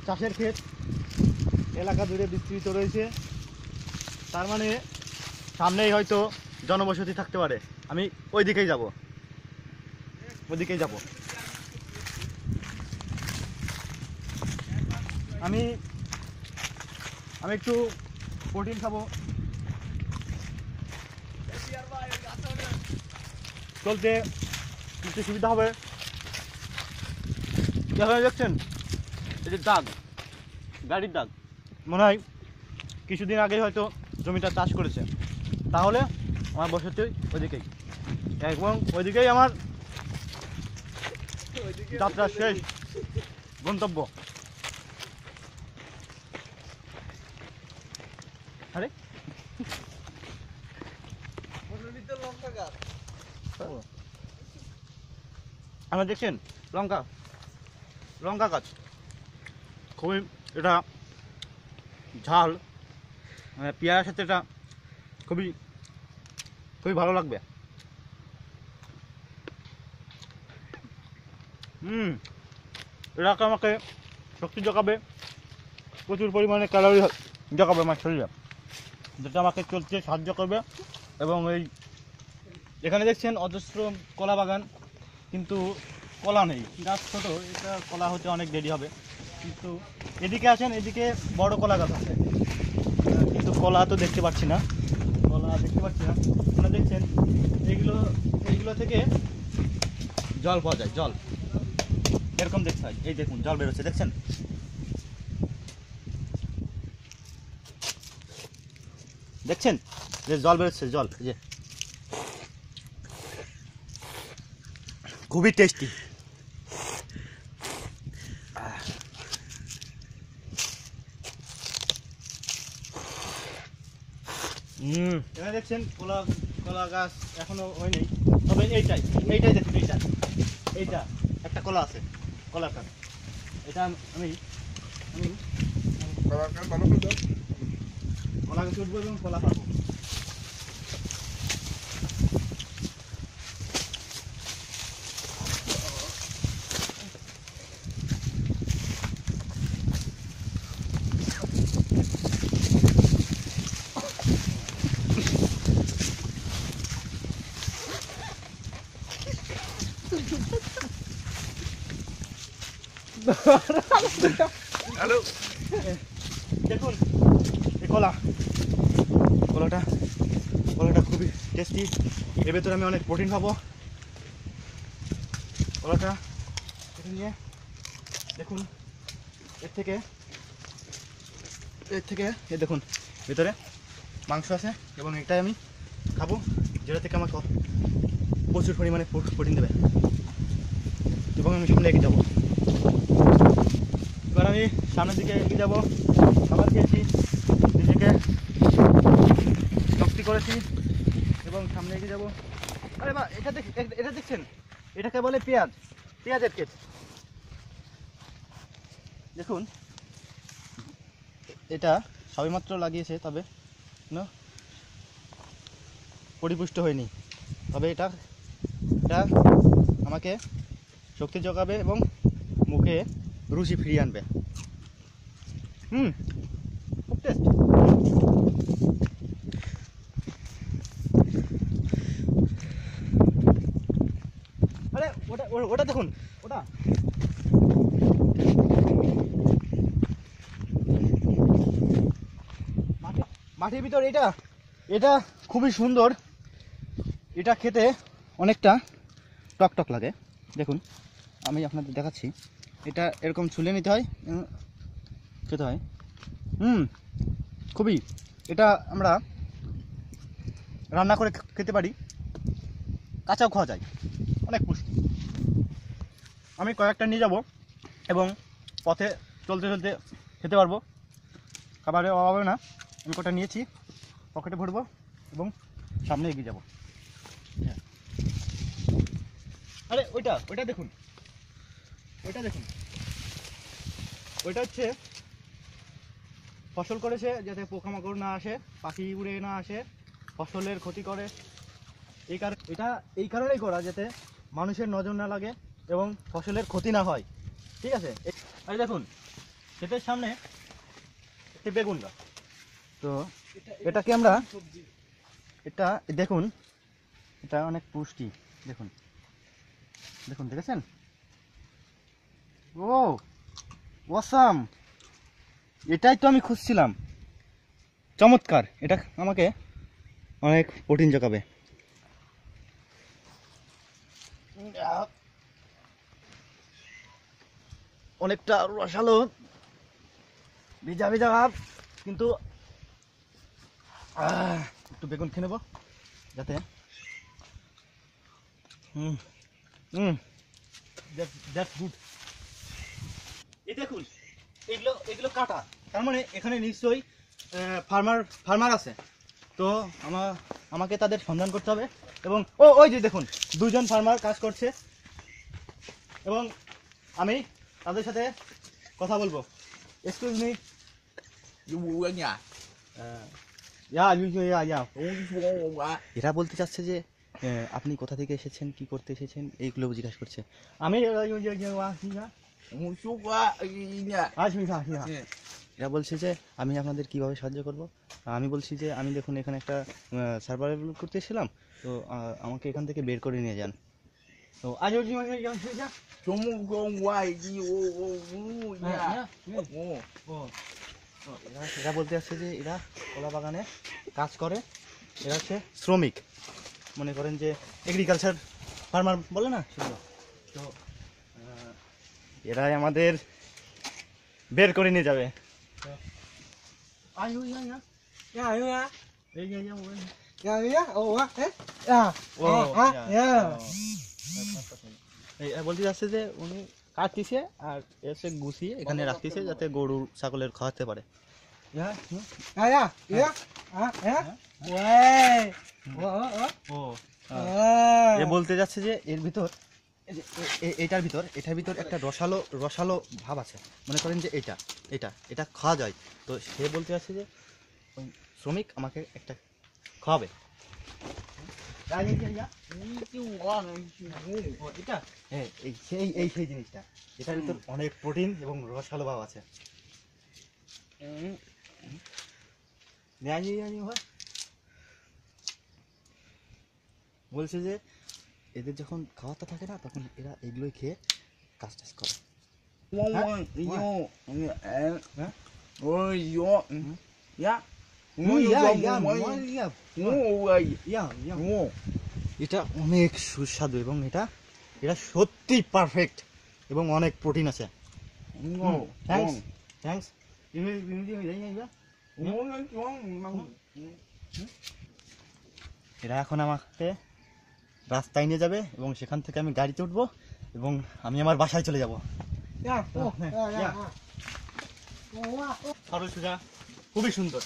চাষের ক্ষেত এলাকা জুড়ে বিস্তৃত রয়েছে, তার মানে সামনেই হয়তো জনবসতি থাকতে পারে। আমি ওই দিকেই যাব, আমি একটু প্রোটিন খাবো, চলতে একটু সুবিধা হবে। দেখছেন এই যে দাগ, গাড়ির দাগ, মনে হয় কিছুদিন আগেই হয়তো জমিটা চাষ করেছে। তাহলে আমার বসতি ওইদিকেই, এবং ওইদিকেই আমার যাত্রা শেষ গন্তব্য। আরে আমরা দেখছেন লঙ্কা গাছ, খুবই এটা ঝাল, পেয়ারার সাথে এটা খুবই ভালো লাগবে। এটা আমাকে শক্তি জোগাবে, প্রচুর পরিমাণে ক্যালোরি জোগাবে আমার শরীরে, যেটা আমাকে চলতে সাহায্য করবে। এবং এখানে দেখছেন অজস্র কলা বাগান, কিন্তু কলা নেই, গাছ ছোটো, এটা কলা হতে অনেক দেরি হবে। কিন্তু এদিকে আসেন, এদিকে বড় কলা গাছ আছে, কিন্তু কলা তো দেখতে পাচ্ছি না। আপনারা দেখছেন এইগুলো থেকে জল পাওয়া যায়, জল এরকম দেখতে হয়। এই দেখুন জল বেরোচ্ছে, দেখছেন যে জল বেরোচ্ছে, জল যে খুবই টেস্টি। এখানে দেখছেন কলা গাছ এখনো হয়নি, তবে এইটাই দেখুন, এইটা একটা কলা আছে, কলা গাছ। এটা আমি কলা গাছ উঠবো এবং কলা খাবো। হ্যালো, দেখুন এই কলাটা খুবই টেস্টি। এর ভেতরে আমি অনেক প্রোটিন পাবো। কলাটা নিয়ে দেখুন, এর থেকে এ দেখুন ভেতরে মাংস আছে, এবং এটাই আমি খাবো, যেটা থেকে আমার প্রচুর পরিমাণে প্রোটিন দেবে। এবং আমি সামনে এগিয়ে যাবো। এবার আমি সামনের দিকে এগিয়ে যাবো। খাবার খেয়েছি, নিজেকে শক্তি করেছি, এবং সামনে এগিয়ে যাবো। আরে বা, এটা দেখছেন, এটাকে বলে পেঁয়াজের ক্ষেত। দেখুন, এটা সবেমাত্র লাগিয়েছে, তবে পরিপুষ্ট হয়নি। তবে এটা আমাকে শক্তি যোগাবে এবং মুখে রুচি ফিরিয়ে আনবে। খুব টেস্ট। আরে ওটা দেখুন, ওটা মাটির ভিতর, এটা খুবই সুন্দর। এটা খেতে অনেকটা টক লাগে। দেখুন, আমি আপনাদের দেখাচ্ছি। এটা এরকম ছুলে নিতে হয়, খেতে হয়। খুবই, এটা আমরা রান্না করে খেতে পারি, কাঁচাও খাওয়া যায়, অনেক পুষ্টি। আমি কয়েকটা নিয়ে যাব এবং পথে চলতে খেতে পারবো, খাবারের অভাব হবে না। আমি কটা নিয়েছি, পকেটে ভরবো এবং সামনে এগিয়ে যাব। আরে ওইটা দেখুন, ওইটা হচ্ছে ফসল করেছে যাতে পোকামাকড় না আসে, পাখি উড়ে না আসে, ফসলের ক্ষতি করে। এই কারণেই করা, যাতে মানুষের নজর না লাগে এবং ফসলের ক্ষতি না হয়। ঠিক আছে, আরে দেখুন ক্ষেতের সামনে একটি বেগুন গাছ। তো এটাকে আমরা এটা দেখুন, এটা অনেক পুষ্টি। দেখুন দেখুন, দেখেছেন? ও অসাম, এটাই তো আমি খুঁজছিলাম। চমৎকার, এটা আমাকে অনেক প্রোটিন জোগাবে। অনেকটা রসালো, ভিজা ভিজা ভাব, কিন্তু একটু বেগুন খেয়ে নেবো যাতে দ্যাটস গুড। এই দেখুন, এগুলো এগুলো কাটা, তার মানে এখানে নিশ্চয়ই ফার্মার আছে। তো আমাকে তাদের সন্ধান করতে হবে। এবং ওই যে দেখুন, দুজন ফার্মার কাজ করছে এবং আমি তাদের সাথে কথা বলবো। এক্সকিউজ মি, এরা বলতে চাচ্ছে যে আপনি কোথা থেকে এসেছেন, কি করতে এসেছেন, এইগুলো জিজ্ঞাসা করছে। আমি এরা বলছে যে আমি আপনাদের কিভাবে সাহায্য করব। আমি বলছি যে আমি দেখুন এখানে একটা সার্ভাইভাল করতে এসেছিলাম, তো আমাকে এখান থেকে বের করে নিয়ে যান। তো এরা বলতে আসছে যে এরা কলা বাগানে কাজ করে, এরা হচ্ছে শ্রমিক, মনে করেন যে এগ্রিকালচার ফার্মার বলে না সেগুলো। তো এরাই আমাদের বের করে নিয়ে যাবে। বলতে যাচ্ছে যে উনি কাটতিছে আর এসে গুছিয়ে এখানে রাখতেছে যাতে গরু ছাগলের খাওয়াতে পারে। বলতে যাচ্ছে যে এর ভিতর, এটার ভিতর একটা রসালো ভাব আছে, মনে করেন যে এটা খাওয়া যায়। তো সে বলতে যাচ্ছে যে ওই শ্রমিক আমাকে একটা খাওয়াবে। সেই জিনিসটা, এটার ভিতর অনেক প্রোটিন এবং রসালো ভাব আছে। বলছে যে এদের যখন খাওয়াতে থাকে না, তখন এরা এগুলোই খেয়ে কাজ টাজ করে। এটা অনেক সুস্বাদু এবং এটা সত্যি পারফেক্ট এবং অনেক প্রোটিন আছে। থ্যাঙ্কস। এরা এখন আমাকে রাস্তায় নিয়ে যাবে এবং সেখান থেকে আমি গাড়িতে উঠবো এবং আমি আমার বাসায় চলে যাবো। সরল সোজা, খুবই সুন্দর।